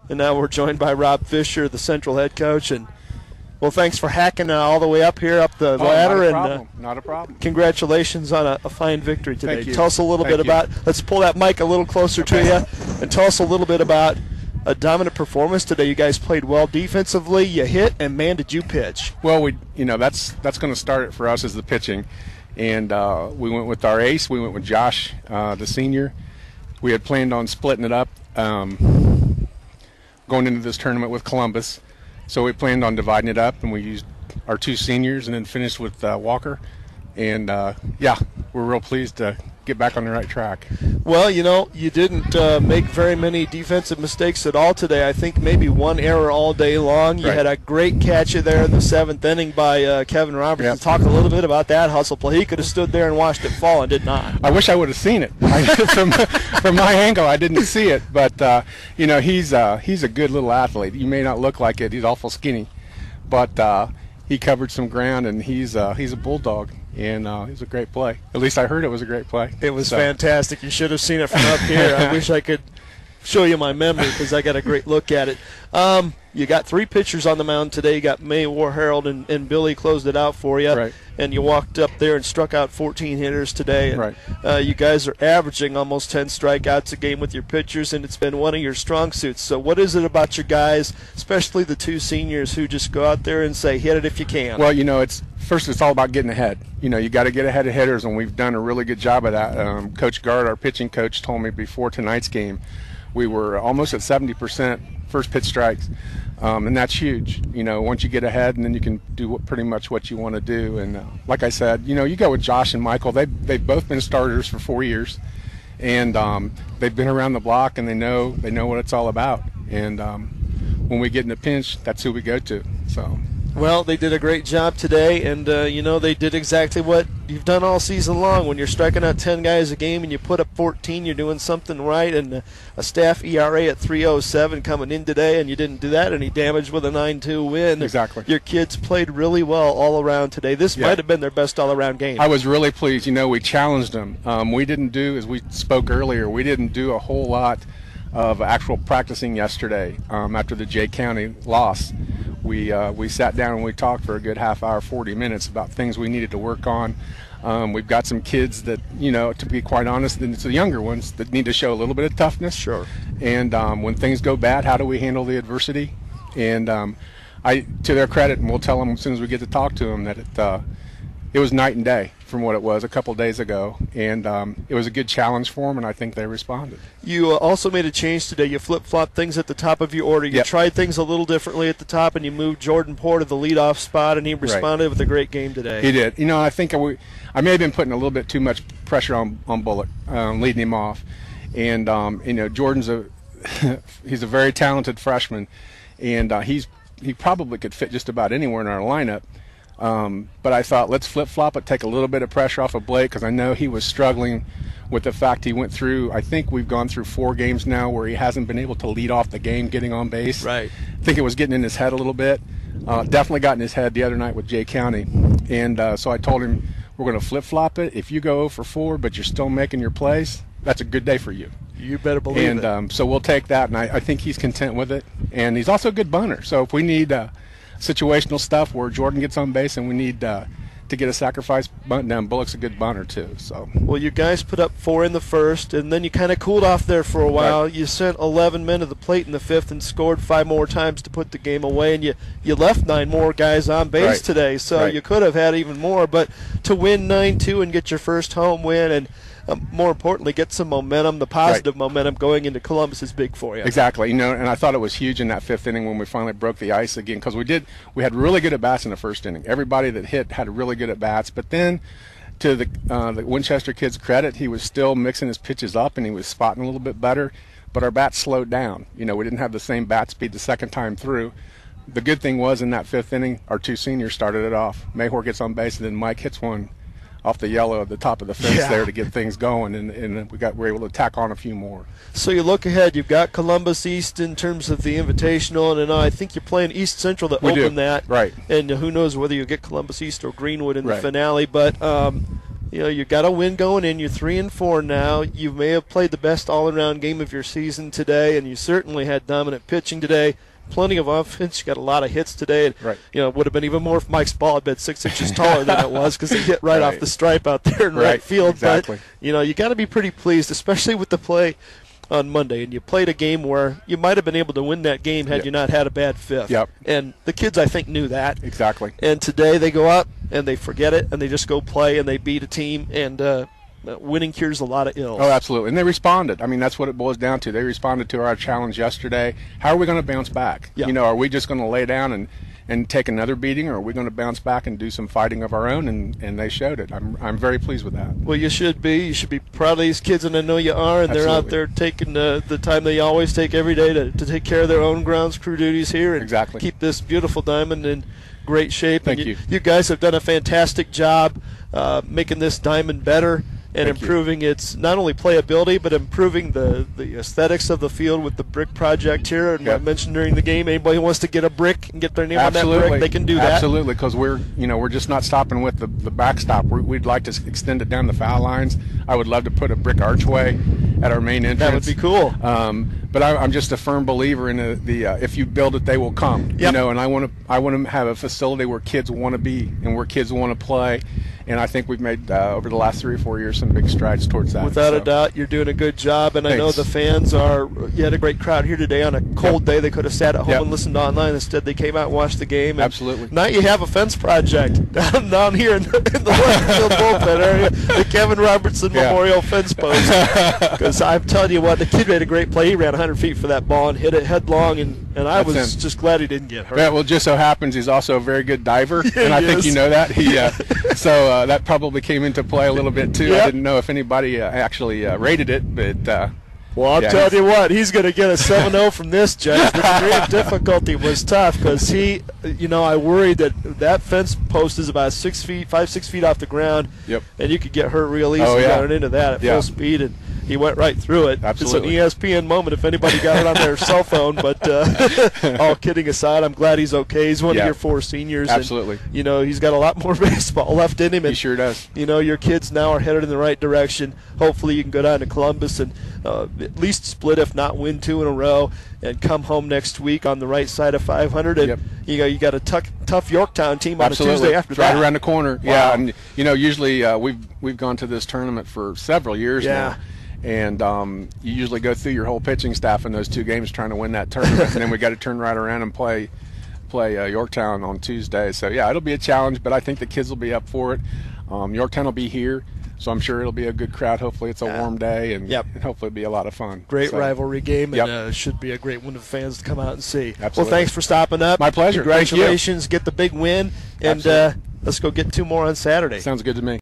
And now we're joined by Rob Fisher, the Central head coach. And well, thanks for hacking all the way up here, up the ladder. Not a problem. Congratulations on a fine victory today. Thank you. Tell us a little bit about, let's pull that mic a little closer to you, and tell us a little bit about a dominant performance today. You guys played well defensively. You hit, and man, did you pitch. Well, that's going to start it for us as the pitching. And we went with our ace. We went with Josh, the senior. We had planned on splitting it up going into this tournament with Columbus. So we planned on dividing it up, and we used our two seniors and then finished with Walker. And, yeah, we're real pleased to get back on the right track. Well, you didn't make very many defensive mistakes at all today. I think maybe one error all day long. You had a great catch there in the 7th inning by Kevin Robertson. Yep. Talk a little bit about that hustle play. He could have stood there and watched it fall and did not. I wish I would have seen it. From my angle, I didn't see it. But, he's a good little athlete. You may not look like it. He's awful skinny. But he covered some ground, and he's a bulldog. And it was a great play. At least I heard it was a great play. It was fantastic. You should have seen it from up here. I wish I could show you my memory because I got a great look at it. You got 3 pitchers on the mound today. You got May, War, Harold, and Billy closed it out for you. Right. And you walked up there and struck out 14 hitters today. And, right. You guys are averaging almost 10 strikeouts a game with your pitchers, and it's been one of your strong suits. So what is it about your guys, especially the 2 seniors, who just go out there and say, hit it if you can? Well, it's all about getting ahead. You got to get ahead of hitters, and we've done a really good job of that. Coach Gard, our pitching coach, told me before tonight's game we were almost at 70% first pitch strikes, and that's huge. Once you get ahead, and then you can do pretty much what you want to do. And like I said, you go with Josh and Michael. They've both been starters for 4 years, and they've been around the block, and they know what it's all about. And when we get in a pinch, that's who we go to. So. Well, they did a great job today, and, they did exactly what you've done all season long. When you're striking out 10 guys a game and you put up 14, you're doing something right, and a staff ERA at 3.07 coming in today, and you didn't do that any damage with a 9-2 win. Exactly. Your kids played really well all around today. This might have been their best all-around game. I was really pleased. We challenged them. We didn't do, as we spoke earlier, we didn't do a whole lot of actual practicing yesterday after the Jay County loss. We sat down and we talked for a good half hour, 40 minutes about things we needed to work on. We've got some kids that, to be quite honest, it's the younger ones that need to show a little bit of toughness. Sure. And when things go bad, how do we handle the adversity? And to their credit, and we'll tell them as soon as we get to talk to them, that it was night and day from what it was a couple days ago, and it was a good challenge for them, and I think they responded. You also made a change today. You flip-flopped things at the top of your order. You tried things a little differently at the top, and you moved Jordan Poor to the leadoff spot, and he responded with a great game today. He did. I think I may have been putting a little bit too much pressure on Bullock, leading him off, and Jordan's he's a very talented freshman, and he probably could fit just about anywhere in our lineup. But I thought, let's flip-flop it, take a little bit of pressure off of Blake, because I know he was struggling with the fact he went through, I think we've gone through 4 games now where he hasn't been able to lead off the game getting on base. Right. I think it was getting in his head a little bit. Definitely got in his head the other night with Jay County. And so I told him, we're going to flip-flop it. If you go 0 for 4, but you're still making your plays, that's a good day for you. You better believe it. And so we'll take that, and I think he's content with it. And he's also a good bunter. So if we need situational stuff where Jordan gets on base and we need to get a sacrifice bunt down, Bullock's a good bunter too. So. Well, you guys put up 4 in the first, and then you kind of cooled off there for a while. Right. You sent 11 men to the plate in the 5th and scored 5 more times to put the game away, and you left 9 more guys on base today, so you could have had even more. But to win 9-2 and get your first home win, and more importantly, get some momentum, the positive momentum going into Columbus is big for you. Exactly. And I thought it was huge in that 5th inning when we finally broke the ice again, because we had really good at-bats in the first inning. Everybody that hit had really good at-bats, but then to the Winchester kid's credit, he was still mixing his pitches up and he was spotting a little bit better, but our bats slowed down. We didn't have the same bat speed the second time through. The good thing was in that 5th inning, our 2 seniors started it off. Mayhor gets on base, and then Mike hits one off the yellow at the top of the fence there to get things going, and we were able to tack on a few more. So you look ahead. You've got Columbus East in terms of the Invitational, and I think you're playing East Central to open that. Right. And who knows whether you get Columbus East or Greenwood in the finale. But You got a win going in. You're 3-4 now. You may have played the best all-around game of your season today, and you certainly had dominant pitching today. Plenty of offense. You got a lot of hits today. And, right. It would have been even more if Mike's ball had been 6 inches taller than it was, because he hit right off the stripe out there in right field. Exactly. But, you got to be pretty pleased, especially with the play on Monday. And you played a game where you might have been able to win that game had you not had a bad fifth. Yep. And the kids, I think, knew that. Exactly. And today they go up and they forget it and they just go play and they beat a team. And winning cures a lot of ills. Oh, absolutely. And they responded. I mean, that's what it boils down to. They responded to our challenge yesterday. How are we going to bounce back? Yeah. Are we just going to lay down and take another beating, or are we going to bounce back and do some fighting of our own? And they showed it. I'm very pleased with that. Well, you should be. You should be proud of these kids, and I know you are. And they're out there taking the time they always take every day to take care of their own grounds crew duties here and keep this beautiful diamond in great shape. Thank you. You guys have done a fantastic job making this diamond better and improving its not only playability but improving the aesthetics of the field with the brick project here. And I mentioned during the game, anybody who wants to get a brick and get their name on that brick, they can do that. Absolutely, because we're just not stopping with the backstop. We'd like to extend it down the foul lines. I would love to put a brick archway at our main entrance. That would be cool. But I'm just a firm believer in the if you build it, they will come. Yep. And I want to have a facility where kids want to be and where kids want to play. And I think we've made over the last 3 or 4 years some big strides towards that. Without a doubt, you're doing a good job, and I know the fans are. You had a great crowd here today on a cold day. They could have sat at home and listened online. Instead, they came out and watched the game. And absolutely. Now you have a fence project down here in the left field bullpen area, the Kevin Robertson Memorial Fence Post. Because I'm telling you what, the kid made a great play. He ran 100 feet for that ball and hit it headlong, and I was just glad he didn't get hurt. Yeah, well, it just so happens he's also a very good diver, and I think you know that. So that probably came into play a little bit too. Yep. I didn't know if anybody actually rated it, but well, I'll tell you what, he's going to get a 7-0 from this judge. The degree of difficulty was tough because I worried that fence post is about 6 feet off the ground, and you could get hurt real easy running into that at full speed, and he went right through it. Absolutely. It's an ESPN moment if anybody got it on their cell phone, but all kidding aside, I'm glad he's okay. He's one of your 4 seniors. Absolutely. And, he's got a lot more baseball left in him. And, he sure does. Your kids now are headed in the right direction. Hopefully you can go down to Columbus and at least split, if not win 2 in a row, and come home next week on the right side of 500. And you got a tough Yorktown team on a Tuesday after that. Right around the corner. Wow. Yeah, and usually we've gone to this tournament for several years now. And you usually go through your whole pitching staff in those 2 games trying to win that tournament, and then we got to turn right around and play Yorktown on Tuesday. So it'll be a challenge, but I think the kids will be up for it. Yorktown will be here, so I'm sure it'll be a good crowd. Hopefully it's a warm day, and hopefully it'll be a lot of fun. Great rivalry game, and should be a great one for fans to come out and see. Absolutely. Well, thanks for stopping up. My pleasure. Congratulations. Get the big win, and let's go get 2 more on Saturday. Sounds good to me.